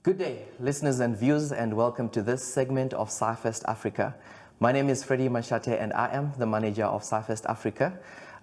Good day, listeners and viewers, and welcome to this segment of SciFest Africa. My name is Freddie Mashate, and I am the manager of SciFest Africa,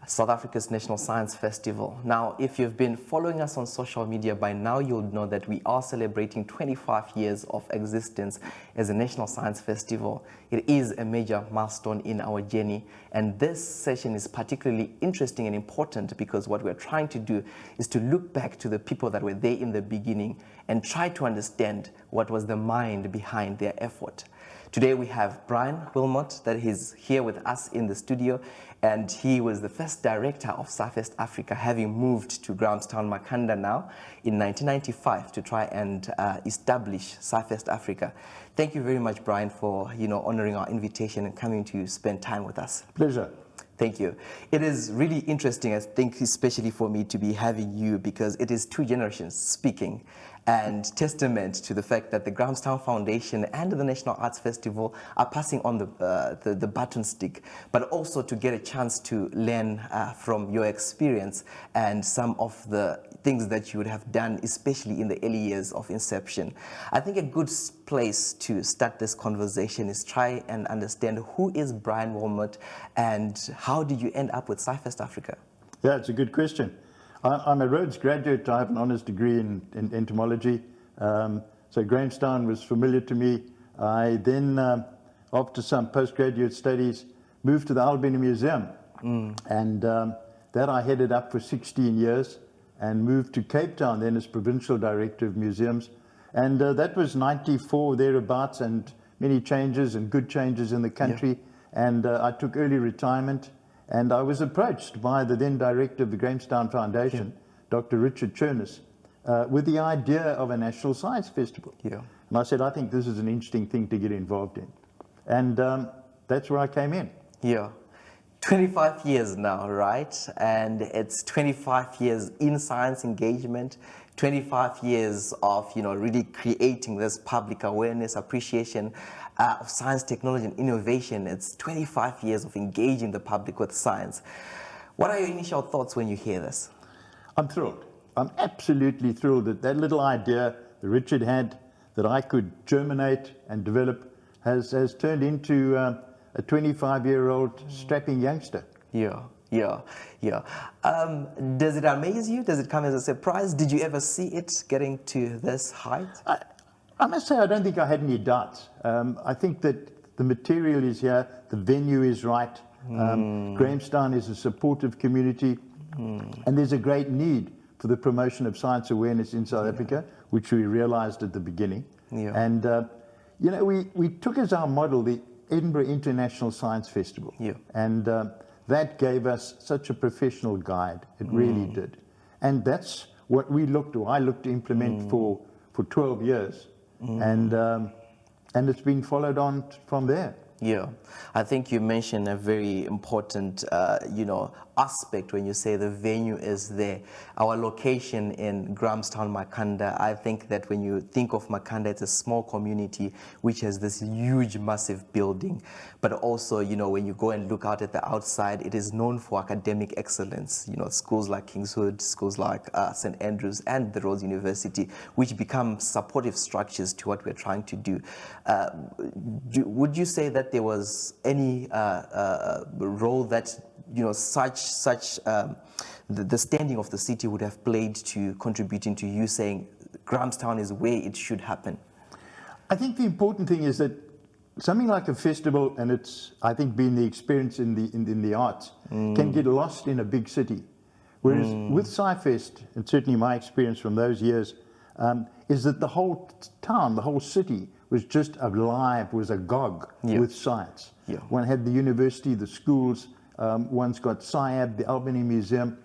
South Africa's National Science Festival. Now, if you've been following us on social media by now, you'll know that we are celebrating 25 years of existence as a National Science Festival. It is a major milestone in our journey, and this session is particularly interesting and important because what we're trying to do is to look back to the people that were there in the beginning and try to understand what was the mind behind their effort. Today we have Brian Wilmot that is here with us in the studio, and he was the first director of SciFest Africa, having moved to Grandstand Foundation now in 1995 to try and establish SciFest Africa. Thank you very much, Brian, for honoring our invitation and coming to spend time with us. Pleasure. Thank you. It is really interesting, I think, especially for me to be having you because it is two generations speaking and testament to the fact that the Grandstand Foundation and the National Arts Festival are passing on the baton stick, but also to get a chance to learn from your experience and some of the things that you would have done, especially in the early years of inception. I think a good place to start this conversation is try and understand who is Brian Wilmot and how did you end up with SciFest Africa? Yeah, it's a good question. I'm a Rhodes graduate. I have an honours degree in entomology. So Grandstand was familiar to me. I then, after some postgraduate studies, moved to the Albany Museum. And that I headed up for 16 years and moved to Cape Town then as Provincial Director of Museums. And that was 94 thereabouts, and many changes and good changes in the country. And I took early retirement. And I was approached by the then director of the Grandstand Foundation, Dr. Richard Chernus, with the idea of a National Science Festival. And I said, I think this is an interesting thing to get involved in. And that's where I came in. 25 years now, right? And it's 25 years in science engagement, 25 years of really creating this public awareness, appreciation of science, technology, and innovation. It's 25 years of engaging the public with science. What are your initial thoughts when you hear this? I'm thrilled. I'm absolutely thrilled that that little idea that Richard had that I could germinate and develop has turned into a 25-year-old strapping youngster. Does it amaze you? Does it come as a surprise? Did you ever see it getting to this height? I must say I don't think I had any doubts. I think that the material is here, the venue is right, Grandstand is a supportive community, and there's a great need for the promotion of science awareness in South Africa, which we realized at the beginning. And we took as our model the Edinburgh International Science Festival, and that gave us such a professional guide. It really did. And that's what I looked to implement for 12 years. And it's been followed on from there. I think you mentioned a very important, aspect when you say the venue is there. Our location in Grandstand Makanda, I think that when you think of Makanda, it's a small community which has this huge, massive building. But also, when you go and look out at the outside, it is known for academic excellence. Schools like Kingswood, schools like St. Andrews and the Rhodes University, which become supportive structures to what we're trying to do. Would you say that there was any role that the standing of the city would have played to contributing to you saying Grahamstown is where it should happen? I think the important thing is that something like a festival, and it's, I think, been the experience in the arts, can get lost in a big city. Whereas with SciFest, and certainly my experience from those years, is that the whole town, the whole city was just alive, was agog with science. One had the university, the schools, one's got SciAb, the Albany Museum,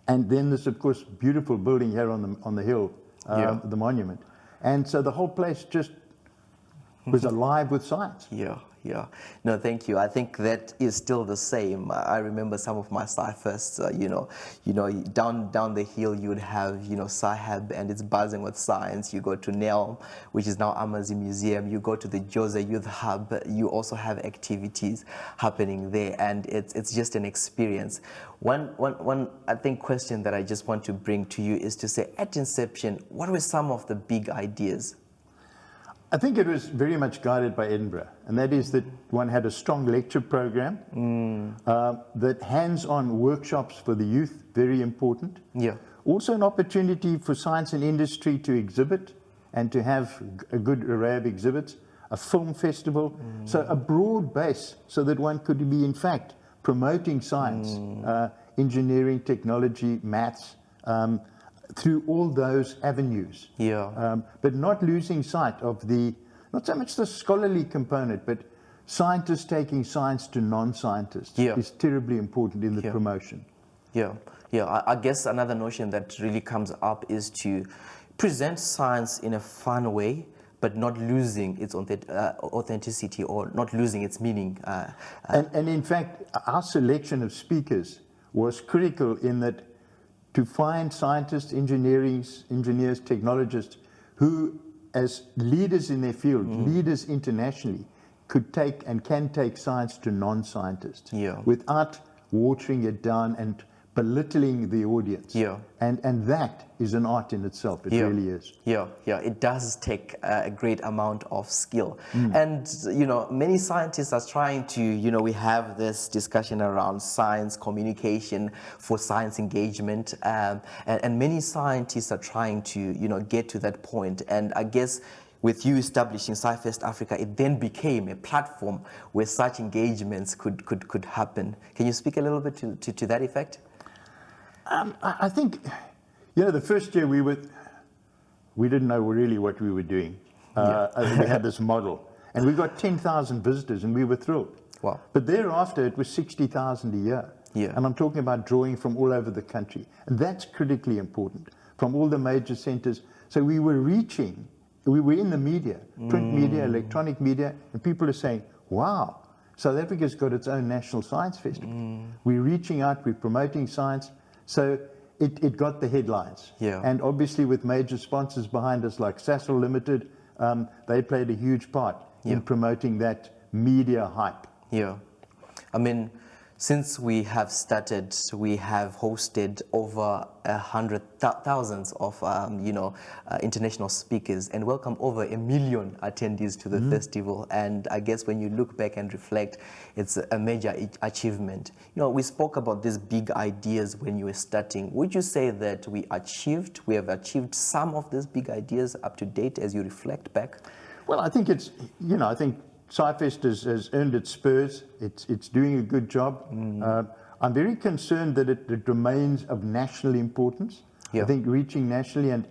and then this, of course, beautiful building here on the hill, the monument. And so the whole place just was alive with science. yeah. No, thank you. I think that is still the same. I remember some of my sci-fests, down the hill you would have, Sahab and it's buzzing with science. You go to Nel, which is now Amazi Museum. You go to the Jose Youth Hub. You also have activities happening there, and it's just an experience. One I think question that I just want to bring to you is to say, at inception, what were some of the big ideas? I think it was very much guided by Edinburgh, and that is that one had a strong lecture program, that hands-on workshops for the youth, very important. Yeah. Also an opportunity for science and industry to exhibit and to have a good array of exhibits, a film festival, so a broad base so that one could be, in fact, promoting science, engineering, technology, maths, through all those avenues. Yeah. But not losing sight of not so much the scholarly component, but scientists taking science to non-scientists is terribly important in the promotion. Yeah, yeah. I guess another notion that really comes up is to present science in a fun way, but not losing its authenticity or not losing its meaning. And in fact, our selection of speakers was critical in that to find scientists, engineers, technologists who, as leaders in their field, leaders internationally, could take and can take science to non-scientists without watering it down and belittling the audience. Yeah. And that is an art in itself. It really is. Yeah, yeah. It does take a great amount of skill. And, many scientists are trying to, we have this discussion around science communication for science engagement. And many scientists are trying to, get to that point. And I guess with you establishing SciFest Africa, it then became a platform where such engagements could happen. Can you speak a little bit to that effect? I think, the first year we didn't know really what we were doing. We had this model, and we got 10,000 visitors, and we were thrilled. Wow. But thereafter, it was 60,000 a year. Yeah. And I'm talking about drawing from all over the country. And that's critically important, from all the major centers. So we were in the media, print media, electronic media, and people are saying, wow, South Africa's got its own National Science Festival. We're reaching out, we're promoting science. So it got the headlines. Yeah. And obviously with major sponsors behind us like Sasol Limited, they played a huge part in promoting that media hype. Yeah. I mean, since we have started, we have hosted over 100,000 of international speakers and welcomed over 1 million attendees to the festival. And I guess when you look back and reflect, it's a major achievement. We spoke about these big ideas when you were starting. Would you say that we have achieved some of these big ideas up to date as you reflect back? Well, I think I think SciFest has earned its spurs. It's doing a good job. I'm very concerned that it remains of national importance. I think reaching nationally, and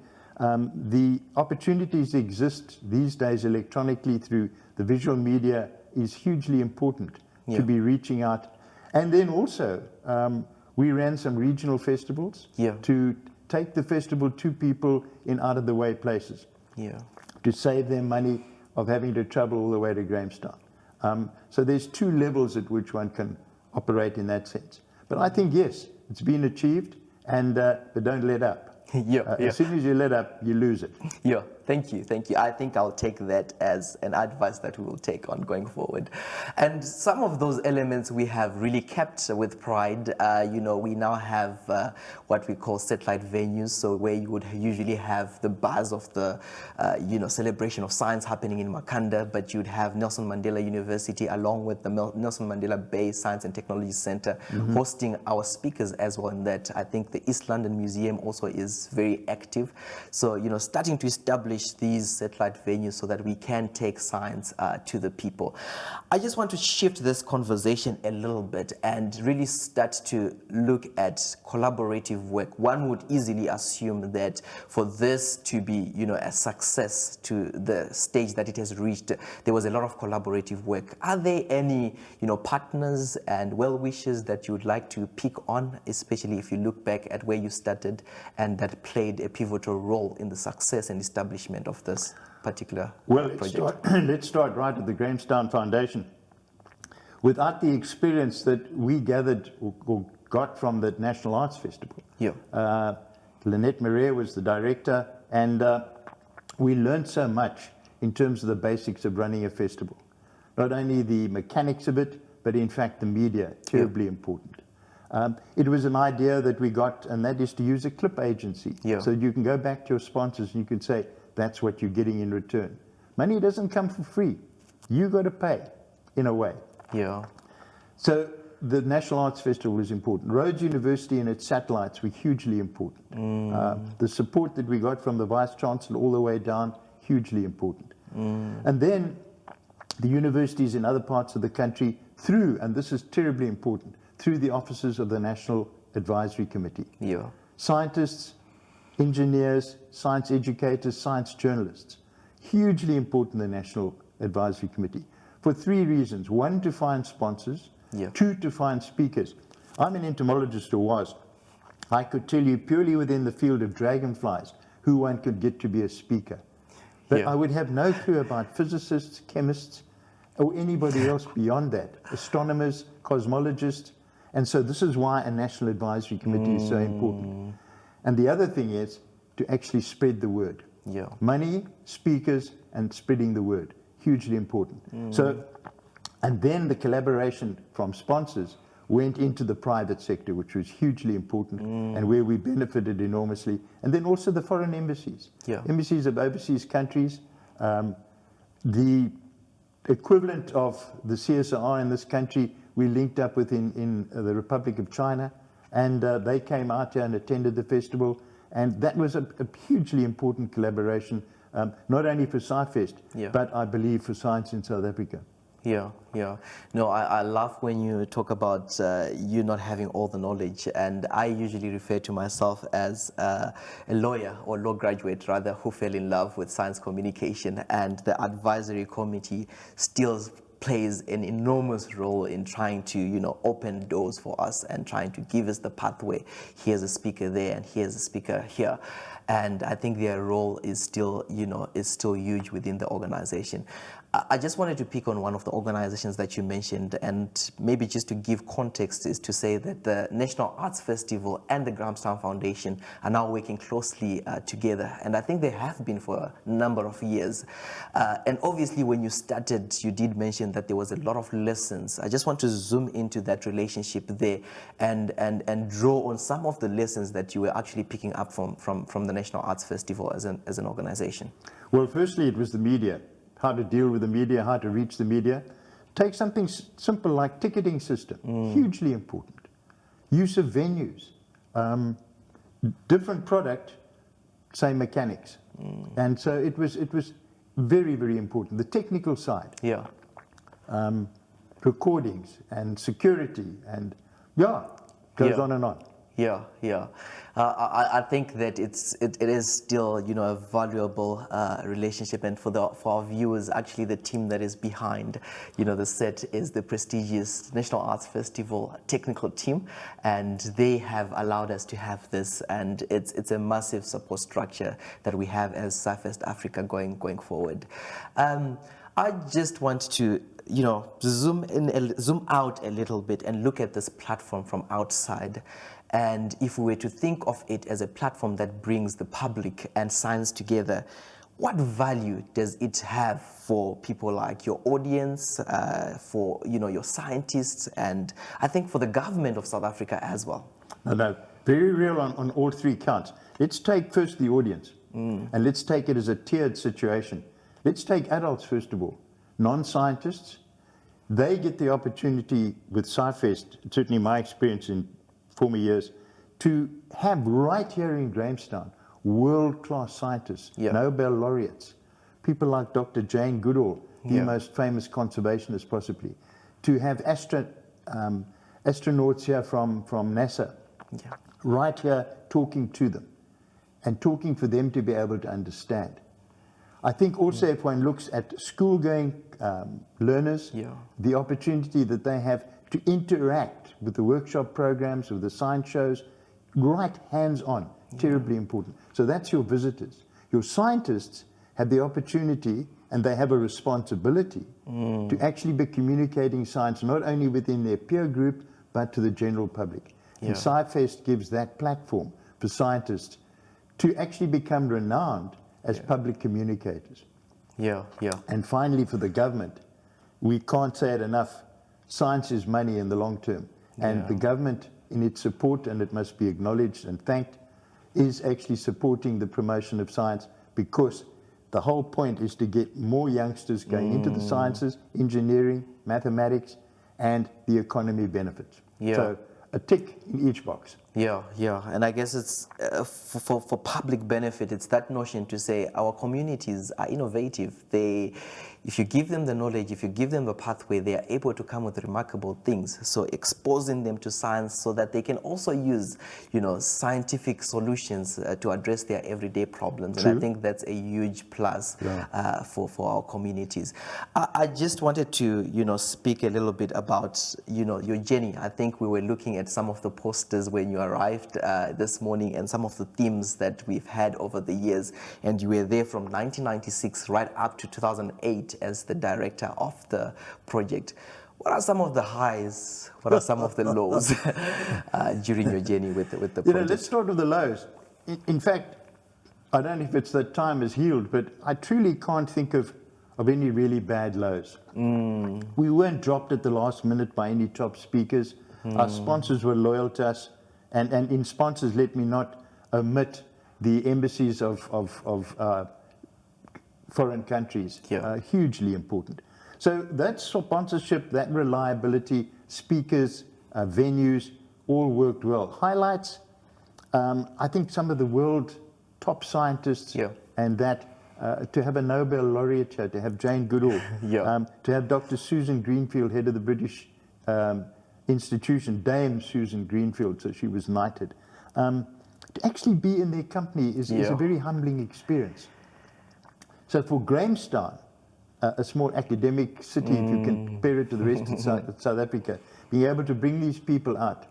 the opportunities exist these days electronically through the visual media is hugely important to be reaching out. And then also, we ran some regional festivals to take the festival to people in out-of-the-way places to save them money of having to travel all the way to Grandstand. So there's two levels at which one can operate in that sense. But I think, yes, it's been achieved, and but don't let up. As soon as you let up, you lose it. Yeah, thank you. I think I'll take that as an advice that we will take on going forward. And some of those elements we have really kept with pride. We now have what we call satellite venues, so where you would usually have the buzz of the, celebration of science happening in Makanda, but you'd have Nelson Mandela University along with the Nelson Mandela Bay Science and Technology Center hosting our speakers as well in that. I think the East London Museum also is very active. So, starting to establish these satellite venues so that we can take science to the people. I just want to shift this conversation a little bit and really start to look at collaborative work. One would easily assume that for this to be, a success to the stage that it has reached, there was a lot of collaborative work. Are there any, partners and well-wishers that you would like to pick on, especially if you look back at where you started and that played a pivotal role in the success and establishment of this particular project? Let's start right at the Grandstand Foundation. without the experience that we gathered or got from the National Arts Festival. Yeah. Lynette Maria was the director, and we learned so much in terms of the basics of running a festival. Not only the mechanics of it, but in fact the media, terribly important. It was an idea that we got, and that is to use a clip agency. Yeah. So you can go back to your sponsors and you can say, that's what you're getting in return. Money doesn't come for free. You got to pay, in a way. Yeah. So the National Arts Festival was important. Rhodes University and its satellites were hugely important. The support that we got from the Vice Chancellor all the way down, hugely important. And then the universities in other parts of the country through, and this is terribly important, through the offices of the National Advisory Committee. Yeah. Scientists, engineers, science educators, science journalists. Hugely important, the National Advisory Committee, for three reasons. One, to find sponsors. Yeah. Two, to find speakers. I'm an entomologist, or was. I could tell you purely within the field of dragonflies who one could get to be a speaker. But Yeah. I would have no clue about physicists, chemists, or anybody else beyond that. Astronomers, cosmologists. And so this is why a National Advisory Committee is so important. And the other thing is to actually spread the word. Yeah. Money, speakers, and spreading the word. Hugely important. So, and then the collaboration from sponsors went into the private sector, which was hugely important and where we benefited enormously. And then also the foreign embassies. Yeah. Embassies of overseas countries. The equivalent of the CSR in this country, we linked up with in the Republic of China, and they came out here and attended the festival. And that was a hugely important collaboration, not only for SciFest, Yeah. but I believe for science in South Africa. Yeah, yeah. No, I love when you talk about you not having all the knowledge, and I usually refer to myself as a lawyer or law graduate rather who fell in love with science communication, and the advisory committee still plays an enormous role in trying to, open doors for us and trying to give us the pathway. Here's a speaker there and here's a speaker here. And I think their role is still, is still huge within the organization. I just wanted to pick on one of the organizations that you mentioned, and maybe just to give context is to say that the National Arts Festival and the Grandstand Foundation are now working closely together, and I think they have been for a number of years. And obviously when you started, you did mention that there was a lot of lessons. I just want to zoom into that relationship there and draw on some of the lessons that you were actually picking up from the National Arts Festival as an organization. Well, firstly, it was the media. How to deal with the media, how to reach the media. Take something simple like ticketing system, hugely important. Use of venues, different product, same mechanics. And so it was very, very important. The technical side, Yeah. recordings and security, and goes on and on. Yeah, yeah. I think that it is still, a valuable relationship, and for our viewers, actually the team that is behind, the set is the prestigious National Arts Festival technical team, and they have allowed us to have this, and it's a massive support structure that we have as SciFest Africa going forward. I just want to zoom out a little bit and look at this platform from outside. And if we were to think of it as a platform that brings the public and science together, what value does it have for people like your audience, for your scientists, and I think for the government of South Africa as well? No, very real on all three counts. Let's take first the audience, and let's take it as a tiered situation. Let's take adults first of all, non-scientists. They get the opportunity with SciFest, certainly my experience in former years, to have right here in Grandstand world-class scientists, Nobel laureates, people like Dr. Jane Goodall, the most famous conservationist possibly, to have astronauts here from NASA, right here talking to them and talking for them to be able to understand. I think also if one looks at school-going learners, the opportunity that they have to interact with the workshop programs, with the science shows, right hands-on, terribly important. So that's your visitors. Your scientists have the opportunity, and they have a responsibility to actually be communicating science not only within their peer group, but to the general public. Yeah. And SciFest gives that platform for scientists to actually become renowned as public communicators. Yeah, yeah. And finally, for the government, we can't say it enough, science is money in the long term. And the government, in its support, and it must be acknowledged and thanked, is actually supporting the promotion of science, because the whole point is to get more youngsters going into the sciences, engineering, mathematics, and the economy benefits. Yeah. So a tick in each box. Yeah, yeah, and I guess it's for public benefit. It's that notion to say our communities are innovative. If you give them the knowledge, if you give them the pathway, they are able to come with remarkable things. So exposing them to science so that they can also use, scientific solutions to address their everyday problems. True. And I think that's a huge plus for our communities. I just wanted to, speak a little bit about, your journey. I think we were looking at some of the posters when you arrived this morning and some of the themes that we've had over the years. And you were there from 1996 right up to 2008 as the director of the project. What are some of the highs? What are some of the lows during your journey with the project? Let's start with the lows. In fact, I don't know if it's that time has healed, but I truly can't think of any really bad lows. We weren't dropped at the last minute by any top speakers. Our sponsors were loyal to us. And in sponsors, let me not omit the embassies of foreign countries, hugely important. So that sponsorship, that reliability, speakers, venues, all worked well. Highlights, I think some of the world top scientists, and that to have a Nobel laureate here, to have Jane Goodall, to have Dr. Susan Greenfield, head of the British institution, Dame Susan Greenfield, so she was knighted. To actually be in their company is a very humbling experience. So for Grandstand, a small academic city, if you can compare it to the rest of South Africa, being able to bring these people out,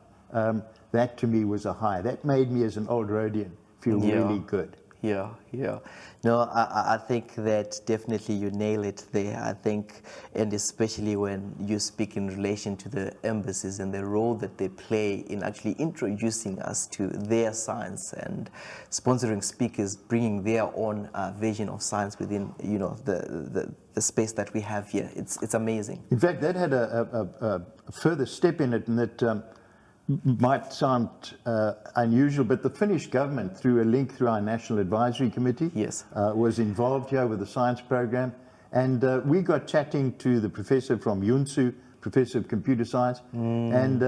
that to me was a high. That made me, as an old Rhodian, feel really good. Yeah, yeah. No, I think that definitely you nail it there. I think, and especially when you speak in relation to the embassies and the role that they play in actually introducing us to their science and sponsoring speakers, bringing their own vision of science within, the space that we have here. It's amazing. In fact, that had a further step in it, and that might sound unusual, but the Finnish government, through a link through our National Advisory Committee, was involved here with the science program. And we got chatting to the professor from Junsu, professor of computer science, and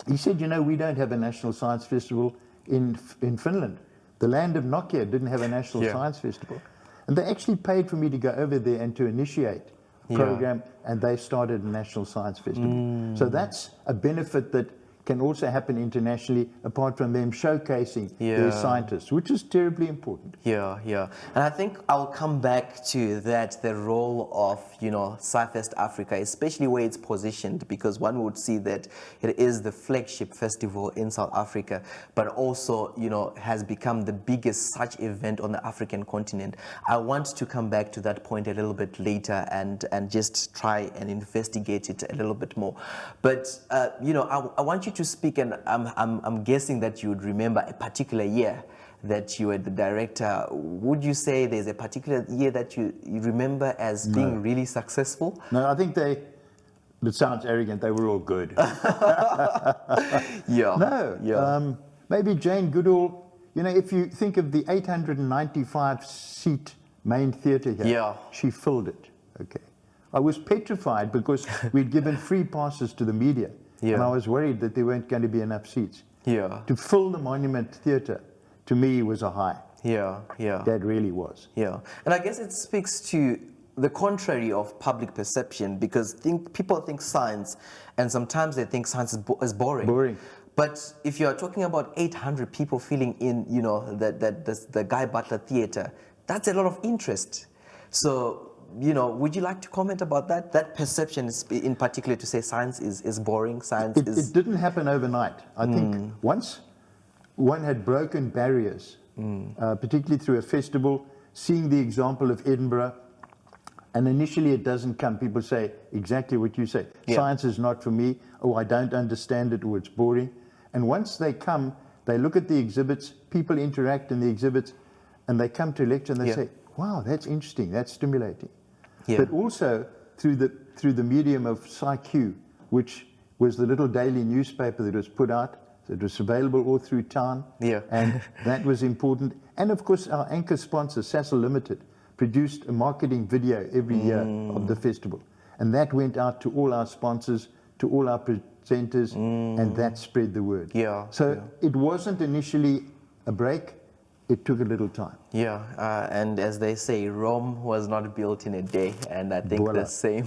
he said, we don't have a national science festival in Finland. The land of Nokia didn't have a national science festival. And they actually paid for me to go over there and to initiate a program, and they started a national science festival. So that's a benefit that can also happen internationally, apart from them showcasing their scientists, which is terribly important. Yeah, yeah. And I think I'll come back to that, the role of, SciFest Africa, especially where it's positioned, because one would see that it is the flagship festival in South Africa, but also, has become the biggest such event on the African continent. I want to come back to that point a little bit later and just try and investigate it a little bit more. But, I want you to speak, and I'm guessing that you would remember a particular year that you were the director. Would you say there's a particular year that you remember as being really successful? No, I think it sounds arrogant, they were all good. Maybe Jane Goodall, if you think of the 895-seat main theatre here, she filled it, okay. I was petrified because we'd given free passes to the media. And I was worried that there weren't going to be enough seats. To fill the Monument Theatre, to me, was a high. That really was. And I guess it speaks to the contrary of public perception, because people think science, and sometimes they think science is boring. But if you are talking about 800 people filling in, the Guy Butler Theatre, that's a lot of interest. So, would you like to comment about that? That perception, in particular, to say science is boring, It didn't happen overnight. I think once one had broken barriers, particularly through a festival, seeing the example of Edinburgh, And initially it doesn't come. People say exactly what you say. Yeah. Science is not for me. Oh, I don't understand it, or it's boring. And once they come, they look at the exhibits, people interact in the exhibits, and they come to lecture and they Yeah. say, wow, that's interesting, that's stimulating. Yeah. But also through the medium of PsyQ, which was the little daily newspaper that was put out. So it was available all through town. Yeah. And that was important. And of course, our anchor sponsor, Sasol Limited, produced a marketing video every year of the festival. And that went out to all our sponsors, to all our presenters, and that spread the word. Yeah, So yeah. it wasn't initially a break, it took a little time. Yeah, and as they say, Rome was not built in a day, and I think Voila. the same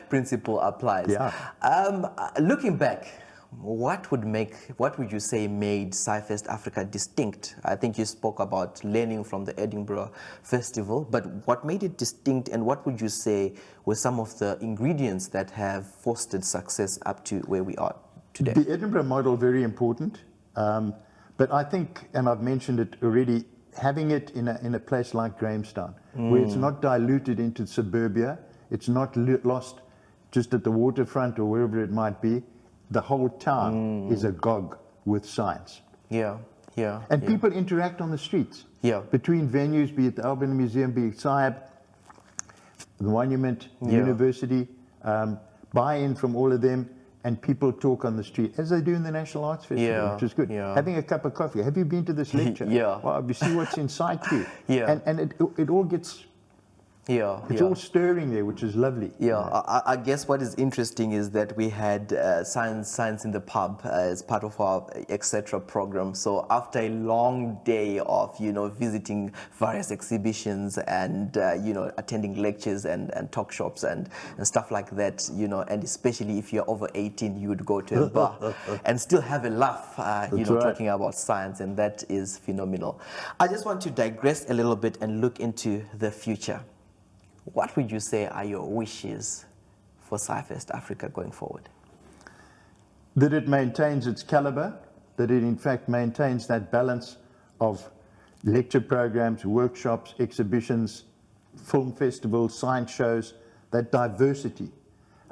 principle applies. Yeah. Looking back, what would you say made SciFest Africa distinct? I think you spoke about learning from the Edinburgh Festival, but what made it distinct, and what would you say were some of the ingredients that have fostered success up to where we are today? The Edinburgh model, very important. But I think, and I've mentioned it already, having it in a place like Grandstand, where it's not diluted into suburbia, it's not lost just at the waterfront or wherever it might be. The whole town is agog with science. Yeah, yeah. And yeah. people interact on the streets. Yeah. Between venues, be it the Albert Museum, be it SIAB, the Monument, the Yeah. University, buy-in from all of them, and people talk on the street, as they do in the National Arts Festival, Yeah, which is good. yeah. Having a cup of coffee. Have you been to this lecture? Yeah. Well, you see what's inside you. Yeah. And it all gets, Yeah, it's yeah. all stirring there, which is lovely. Yeah, I guess what is interesting is that we had science in the pub as part of our etc. program. So after a long day of visiting various exhibitions and attending lectures and talk shops and stuff like that, and especially if you're over 18, you would go to a bar and still have a laugh, Right. talking about science, and that is phenomenal. I just want to digress a little bit and look into the future. What would you say are your wishes for SciFest Africa going forward? That it maintains its caliber, that it in fact maintains that balance of lecture programs, workshops, exhibitions, film festivals, science shows, that diversity,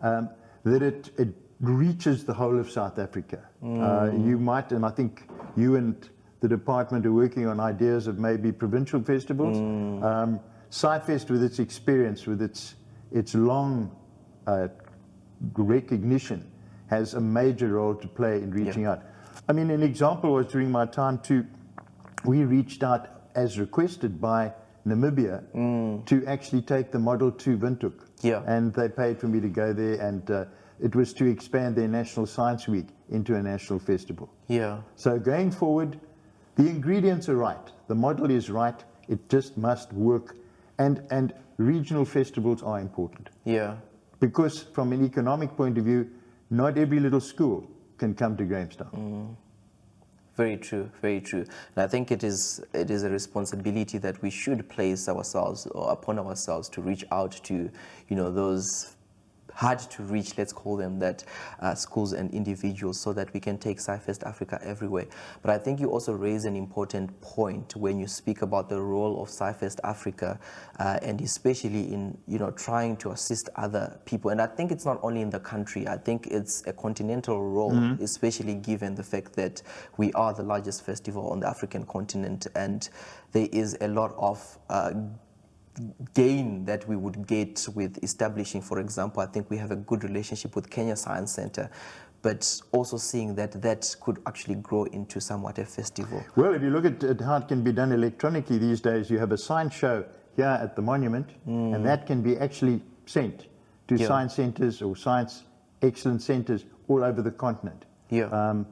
that it reaches the whole of South Africa. You might, and I think you and the department are working on ideas of maybe provincial festivals. SciFest, with its experience, with its long recognition, has a major role to play in reaching out. I mean, an example was during my time too, we reached out as requested by Namibia to actually take the model to Windhoek. Yeah. And they paid for me to go there, and it was to expand their National Science Week into a national festival. Yeah. So going forward, the ingredients are right. The model is right. It just must work. And regional festivals are important. Yeah. Because from an economic point of view, not every little school can come to Grandstand. Very true, very true. And I think it is a responsibility that we should place ourselves or upon ourselves to reach out to, those hard to reach, let's call them that, schools and individuals, so that we can take SciFest Africa everywhere. But I think you also raise an important point when you speak about the role of SciFest Africa, and especially in trying to assist other people. And I think it's not only in the country. I think it's a continental role, especially given the fact that we are the largest festival on the African continent, and there is a lot of gain that we would get with establishing, for example, I think we have a good relationship with Kenya Science Center, but also seeing that could actually grow into somewhat a festival. Well, if you look at how it can be done electronically these days, you have a science show here at the Monument, and that can be actually sent to science centers or science excellence centers all over the continent. Yeah.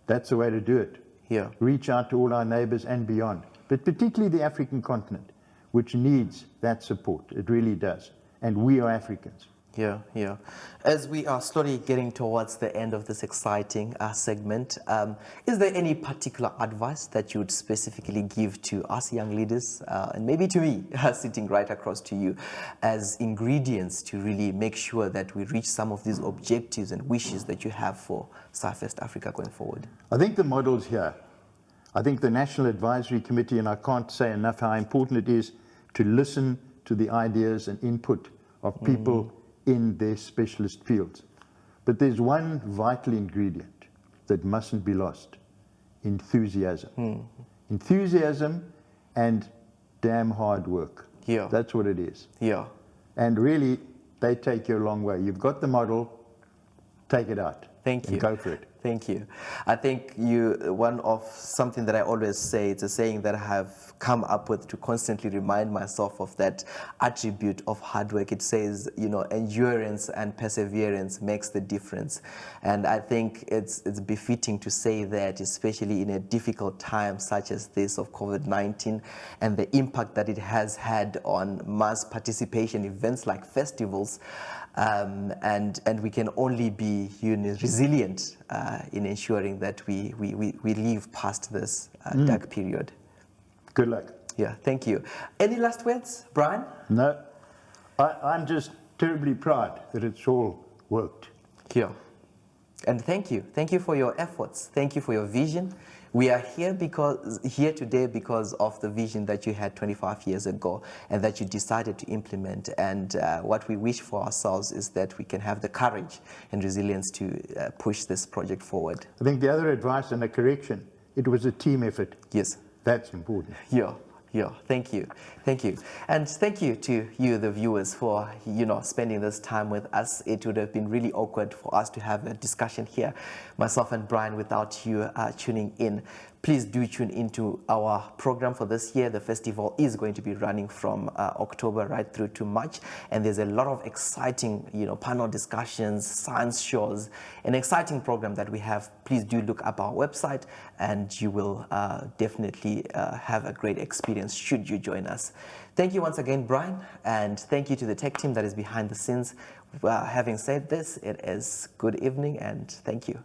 That's the way to do it. Yeah. Reach out to all our neighbors and beyond, but particularly the African continent, which needs that support. It really does. And we are Africans. Yeah, yeah. As we are slowly getting towards the end of this exciting segment, is there any particular advice that you would specifically give to us young leaders, and maybe to me, sitting right across to you, as ingredients to really make sure that we reach some of these objectives and wishes that you have for SciFest Africa going forward? I think the model's here. I think the National Advisory Committee, and I can't say enough how important it is to listen to the ideas and input of people in their specialist fields. But there's one vital ingredient that mustn't be lost: enthusiasm. Enthusiasm and damn hard work. Yeah. That's what it is. Yeah. And really, they take you a long way. You've got the model, take it out. Thank you. And go for it. Thank you. I think something that I always say, it's a saying that I have come up with to constantly remind myself of that attribute of hard work. It says, endurance and perseverance makes the difference. And I think it's befitting to say that, especially in a difficult time such as this of COVID-19 and the impact that it has had on mass participation events like festivals. And we can only be resilient in ensuring that we live past this dark period. Good luck. Yeah, thank you. Any last words, Brian? No, I'm just terribly proud that it's all worked. Yeah. And thank you. Thank you for your efforts. Thank you for your vision. We are here today because of the vision that you had 25 years ago and that you decided to implement. And what we wish for ourselves is that we can have the courage and resilience to push this project forward. I think the other advice and a correction, it was a team effort. Yes. That's important. Yeah. Yeah, thank you. Thank you. And thank you to you, the viewers, for, spending this time with us. It would have been really awkward for us to have a discussion here, myself and Brian, without you tuning in. Please do tune into our program for this year. The festival is going to be running from October right through to March. And there's a lot of exciting, panel discussions, science shows, an exciting program that we have. Please do look up our website and you will definitely have a great experience should you join us. Thank you once again, Brian, and thank you to the tech team that is behind the scenes. Having said this, it is good evening and thank you.